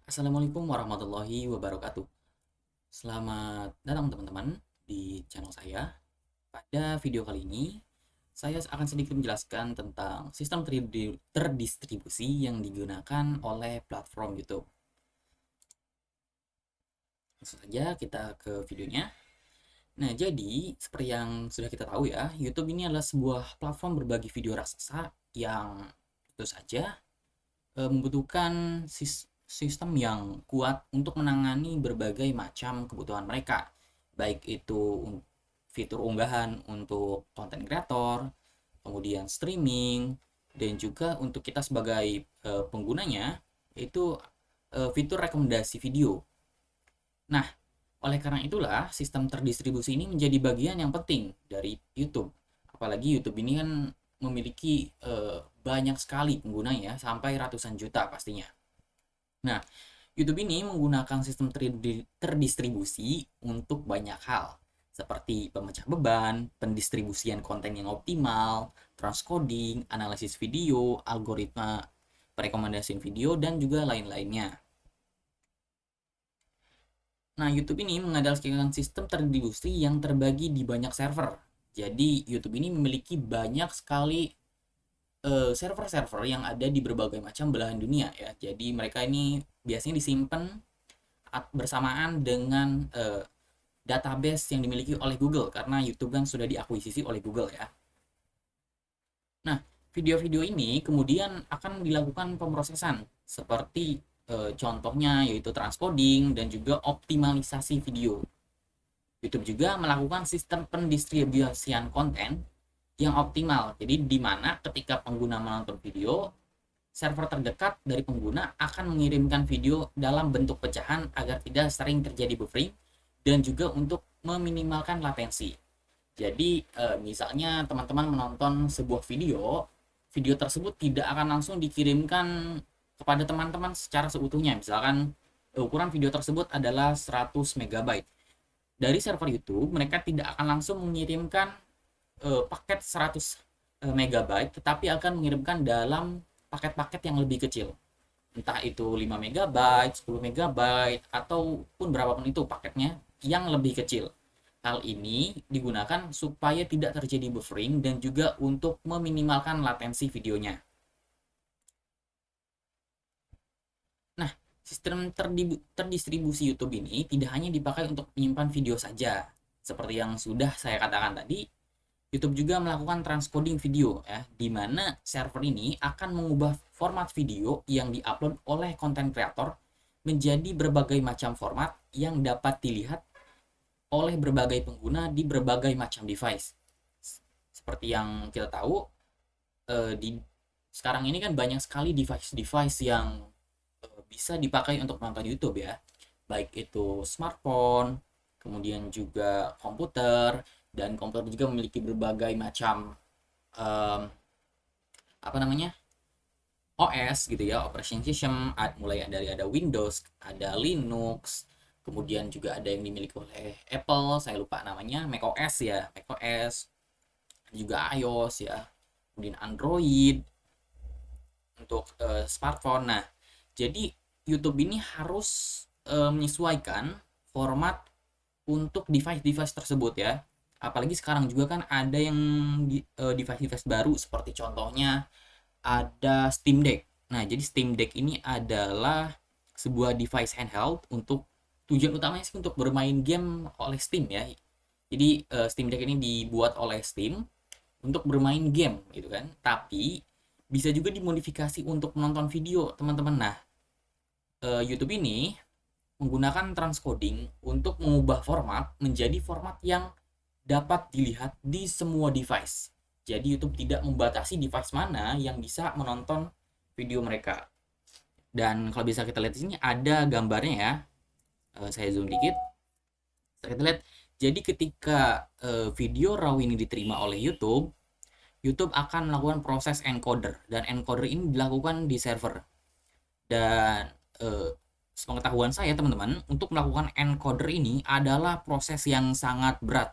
Assalamualaikum warahmatullahi wabarakatuh. Selamat datang teman-teman di channel saya. Pada video kali ini, saya akan sedikit menjelaskan tentang sistem terdistribusi yang digunakan oleh platform YouTube. Langsung saja kita ke videonya. Nah, jadi seperti yang sudah kita tahu ya, YouTube ini adalah sebuah platform berbagi video raksasa yang tentu saja membutuhkan sistem yang kuat untuk menangani berbagai macam kebutuhan mereka, baik itu fitur unggahan untuk konten kreator, kemudian streaming, dan juga untuk kita sebagai penggunanya, yaitu fitur rekomendasi video. Nah, oleh karena itulah sistem terdistribusi ini menjadi bagian yang penting dari YouTube. Apalagi YouTube ini kan memiliki banyak sekali penggunanya, sampai ratusan juta pastinya. Nah, YouTube ini menggunakan sistem terdistribusi untuk banyak hal, seperti pemecah beban, pendistribusian konten yang optimal, transcoding, analisis video, algoritma perekomendasian video, dan juga lain-lainnya. Nah, YouTube ini mengandalkan sistem terdistribusi yang terbagi di banyak server. Jadi, YouTube ini memiliki banyak sekali server-server yang ada di berbagai macam belahan dunia ya. Jadi mereka ini biasanya disimpan bersamaan dengan database yang dimiliki oleh Google, karena YouTube kan sudah diakuisisi oleh Google ya. Nah, video-video ini kemudian akan dilakukan pemrosesan seperti contohnya yaitu transcoding dan juga optimalisasi video. YouTube juga melakukan sistem pendistribusian konten yang optimal. Jadi di mana ketika pengguna menonton video, server terdekat dari pengguna akan mengirimkan video dalam bentuk pecahan agar tidak sering terjadi buffering dan juga untuk meminimalkan latensi. Jadi misalnya teman-teman menonton sebuah video, video tersebut tidak akan langsung dikirimkan kepada teman-teman secara seutuhnya. Misalkan ukuran video tersebut adalah 100 MB. Dari server YouTube, mereka tidak akan langsung mengirimkan paket 100 MB, tetapi akan mengirimkan dalam paket-paket yang lebih kecil. Entah itu 5 MB, 10 MB, ataupun berapapun itu paketnya yang lebih kecil. Hal ini digunakan supaya tidak terjadi buffering dan juga untuk meminimalkan latensi videonya. Nah, sistem terdistribusi YouTube ini tidak hanya dipakai untuk menyimpan video saja. Seperti yang sudah saya katakan tadi, YouTube juga melakukan transcoding video ya, di mana server ini akan mengubah format video yang diupload oleh konten kreator menjadi berbagai macam format yang dapat dilihat oleh berbagai pengguna di berbagai macam device. Seperti yang kita tahu, di sekarang ini kan banyak sekali device-device yang bisa dipakai untuk menonton YouTube ya, baik itu smartphone, kemudian juga komputer, dan komputer juga memiliki berbagai macam um, apa namanya OS gitu ya, operation system, mulai dari ada Windows, ada Linux, kemudian juga ada yang dimiliki oleh Apple, saya lupa namanya, macOS ya, macOS, juga iOS ya, kemudian Android untuk smartphone. Nah, jadi YouTube ini harus menyesuaikan format untuk device-device tersebut ya. Apalagi sekarang juga kan ada yang device-device baru, seperti contohnya ada Steam Deck. Nah, jadi Steam Deck ini adalah sebuah device handheld untuk tujuan utamanya sih untuk bermain game oleh Steam ya. Jadi Steam Deck ini dibuat oleh Steam untuk bermain game gitu kan. Tapi bisa juga dimodifikasi untuk menonton video, teman-teman. Nah, YouTube ini menggunakan transcoding untuk mengubah format menjadi format yang dapat dilihat di semua device. Jadi YouTube tidak membatasi device mana yang bisa menonton video mereka. Dan kalau bisa kita lihat di sini ada gambarnya ya. Saya zoom dikit. Kita lihat. Jadi ketika video RAW ini diterima oleh YouTube, YouTube akan melakukan proses encoder, dan encoder ini dilakukan di server. Dan sepengetahuan saya teman-teman, untuk melakukan encoder ini adalah proses yang sangat berat.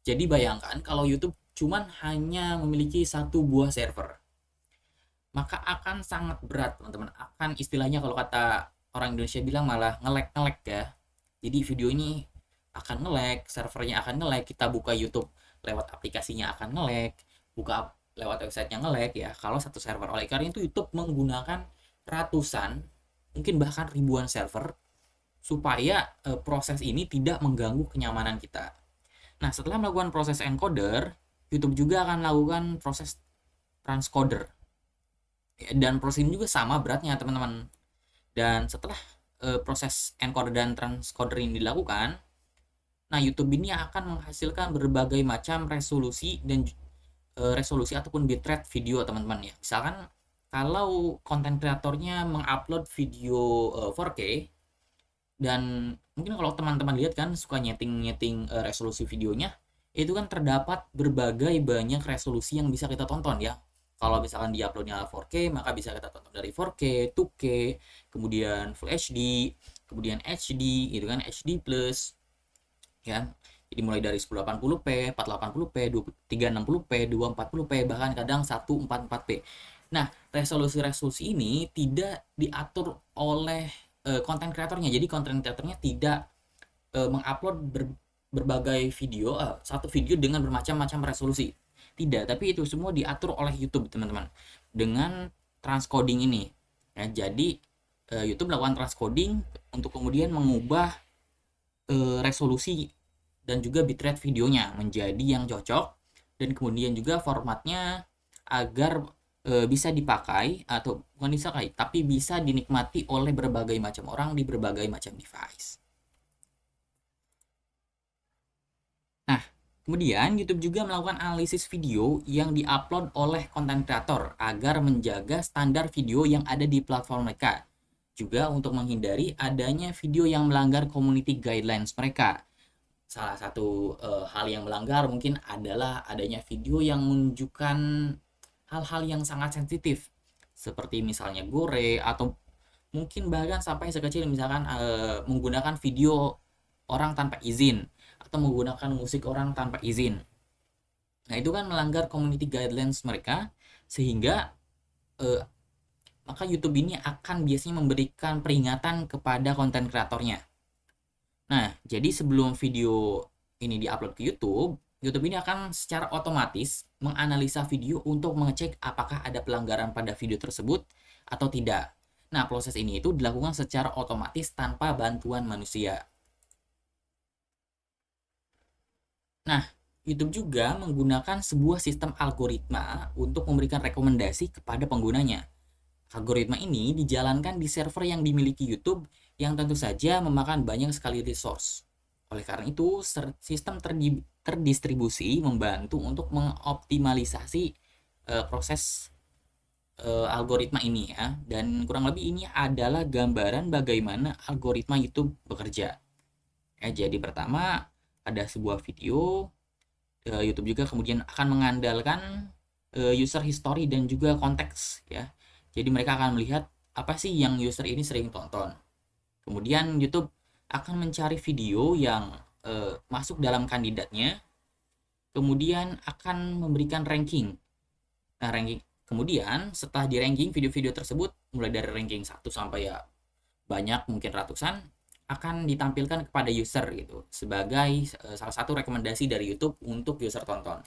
Jadi bayangkan kalau YouTube cuman hanya memiliki satu buah server, maka akan sangat berat teman-teman. Akan istilahnya kalau kata orang Indonesia bilang malah nge-lag ya. Jadi video ini akan nge-lag, servernya akan nge-lag, kita buka YouTube lewat aplikasinya akan nge-lag, buka lewat websitenya nge-lag ya. Kalau satu server, oleh karena itu YouTube menggunakan ratusan, mungkin bahkan ribuan server supaya proses ini tidak mengganggu kenyamanan kita. Nah, setelah melakukan proses encoder, YouTube juga akan melakukan proses transcoder. Dan proses ini juga sama beratnya, teman-teman. Dan setelah proses encoder dan transcoder ini dilakukan, nah YouTube ini akan menghasilkan berbagai macam resolusi dan resolusi ataupun bitrate video, teman-teman ya. Misalkan kalau konten kreatornya mengupload video 4K, dan mungkin kalau teman-teman lihat kan suka nyeting resolusi videonya, itu kan terdapat berbagai banyak resolusi yang bisa kita tonton ya. Kalau misalkan di uploadnya 4K, maka bisa kita tonton dari 4K, 2K, kemudian Full HD, kemudian HD, gitu kan, HD plus, ya. Jadi mulai dari 1080p, 480p, 360p, 240p, bahkan kadang 144p. Nah, resolusi-resolusi ini tidak diatur oleh konten kreatornya. Jadi konten kreatornya tidak mengupload berbagai video, satu video dengan bermacam-macam resolusi. Tidak, tapi itu semua diatur oleh YouTube, teman-teman, dengan transcoding ini. Ya, jadi YouTube melakukan transcoding untuk kemudian mengubah resolusi dan juga bitrate videonya menjadi yang cocok, dan kemudian juga formatnya agar bisa dipakai, atau bukan bisa tapi bisa dinikmati oleh berbagai macam orang di berbagai macam device. Nah, kemudian YouTube juga melakukan analisis video yang diupload oleh konten kreator agar menjaga standar video yang ada di platform mereka. Juga untuk menghindari adanya video yang melanggar community guidelines mereka. Salah satu hal yang melanggar mungkin adalah adanya video yang menunjukkan hal-hal yang sangat sensitif, seperti misalnya gore, atau mungkin bahkan sampai sekecil misalkan menggunakan video orang tanpa izin, atau menggunakan musik orang tanpa izin. Nah, itu kan melanggar community guidelines mereka, sehingga maka YouTube ini akan biasanya memberikan peringatan kepada konten kreatornya. Nah, jadi sebelum video ini diupload ke YouTube, YouTube ini akan secara otomatis menganalisa video untuk mengecek apakah ada pelanggaran pada video tersebut atau tidak. Nah, proses ini itu dilakukan secara otomatis tanpa bantuan manusia. Nah, YouTube juga menggunakan sebuah sistem algoritma untuk memberikan rekomendasi kepada penggunanya. Algoritma ini dijalankan di server yang dimiliki YouTube yang tentu saja memakan banyak sekali resource. Oleh karena itu, sistem terdistribusi membantu untuk mengoptimalisasi proses algoritma ini ya. Dan kurang lebih ini adalah gambaran bagaimana algoritma YouTube bekerja. Ya, jadi pertama ada sebuah video, YouTube juga kemudian akan mengandalkan user history dan juga konteks ya. Jadi mereka akan melihat apa sih yang user ini sering tonton. Kemudian YouTube akan mencari video yang masuk dalam kandidatnya, kemudian akan memberikan ranking. Nah, ranking kemudian setelah di ranking video-video tersebut mulai dari ranking 1 sampai ya banyak, mungkin ratusan, akan ditampilkan kepada user gitu sebagai salah satu rekomendasi dari YouTube untuk user tonton.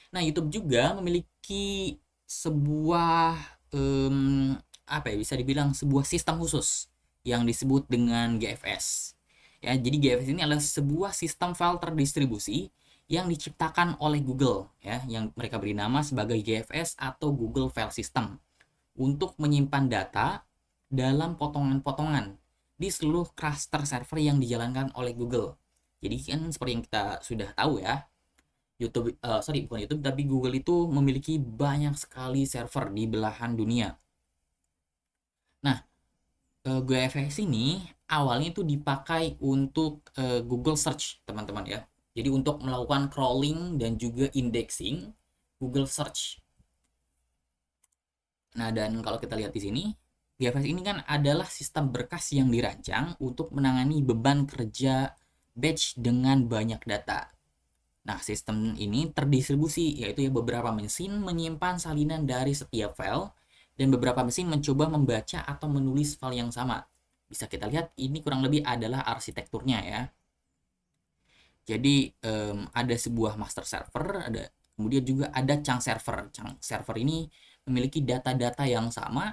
Nah, YouTube juga memiliki sebuah apa ya, bisa dibilang sebuah sistem khusus yang disebut dengan GFS. Ya, jadi GFS ini adalah sebuah sistem file terdistribusi yang diciptakan oleh Google ya, yang mereka beri nama sebagai GFS atau Google File System untuk menyimpan data dalam potongan-potongan di seluruh cluster server yang dijalankan oleh Google. Jadi kan seperti yang kita sudah tahu ya, bukan YouTube, tapi Google itu memiliki banyak sekali server di belahan dunia. Nah, GFS ini awalnya itu dipakai untuk Google Search, teman-teman ya. Jadi untuk melakukan crawling dan juga indexing Google Search. Nah, dan kalau kita lihat di sini, GFS ini kan adalah sistem berkas yang dirancang untuk menangani beban kerja batch dengan banyak data. Nah, sistem ini terdistribusi, yaitu ya beberapa mesin menyimpan salinan dari setiap file dan beberapa mesin mencoba membaca atau menulis file yang sama. Bisa kita lihat ini kurang lebih adalah arsitekturnya ya. Jadi ada sebuah master server, kemudian juga ada chunk server. Chunk server ini memiliki data-data yang sama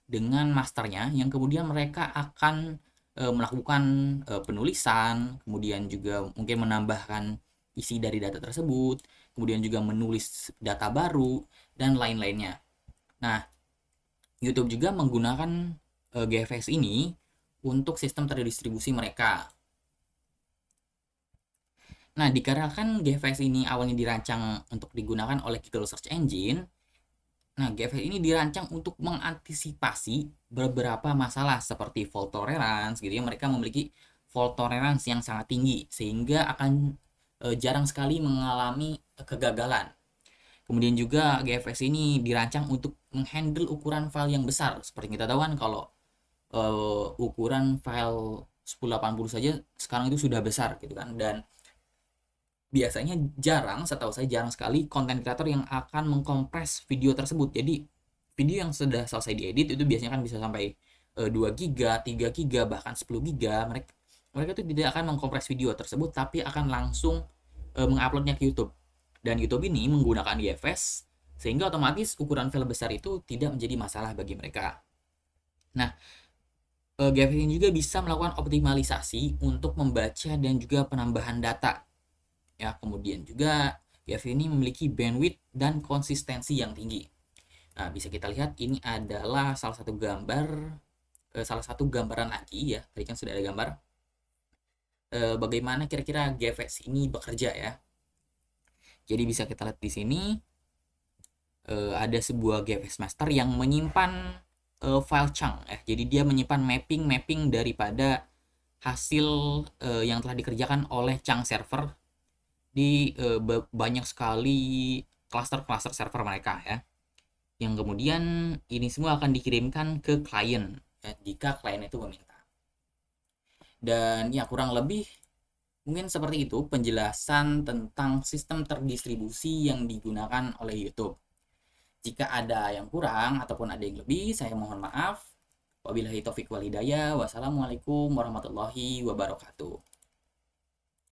dengan masternya, yang kemudian mereka akan melakukan penulisan, kemudian juga mungkin menambahkan isi dari data tersebut, kemudian juga menulis data baru dan lain-lainnya. Nah, YouTube juga menggunakan GFS ini untuk sistem terdistribusi mereka. Nah, dikarenakan GFS ini awalnya dirancang untuk digunakan oleh Google Search Engine, nah GFS ini dirancang untuk mengantisipasi beberapa masalah seperti fault tolerance gitu ya. Mereka memiliki fault tolerance yang sangat tinggi sehingga akan jarang sekali mengalami kegagalan. Kemudian juga GFS ini dirancang untuk menghandle ukuran file yang besar. Seperti kita tahu kan kalau ukuran file 1080 saja sekarang itu sudah besar gitu kan, dan biasanya setahu saya jarang sekali konten kreator yang akan mengkompres video tersebut. Jadi video yang sudah selesai diedit itu biasanya kan bisa sampai 2 giga, 3 giga, bahkan 10 giga. Mereka itu tidak akan mengkompres video tersebut tapi akan langsung menguploadnya ke YouTube. Dan YouTube ini menggunakan GFS sehingga otomatis ukuran file besar itu tidak menjadi masalah bagi mereka. Nah, GFS ini juga bisa melakukan optimalisasi untuk membaca dan juga penambahan data. Ya, kemudian juga GFS ini memiliki bandwidth dan konsistensi yang tinggi. Nah, bisa kita lihat ini adalah salah satu gambaran lagi ya. Tadi kan sudah ada gambar. Bagaimana kira-kira GFS ini bekerja ya. Jadi bisa kita lihat di sini ada sebuah GFS master yang menyimpan file chunk ya. Jadi dia menyimpan mapping daripada hasil yang telah dikerjakan oleh chunk server di banyak sekali cluster server mereka ya, yang kemudian ini semua akan dikirimkan ke klien ya, jika klien itu meminta. Dan ya kurang lebih mungkin seperti itu penjelasan tentang sistem terdistribusi yang digunakan oleh YouTube. Jika ada yang kurang ataupun ada yang lebih, saya mohon maaf. Wabillahi taufiq wal hidayah. Wassalamualaikum warahmatullahi wabarakatuh.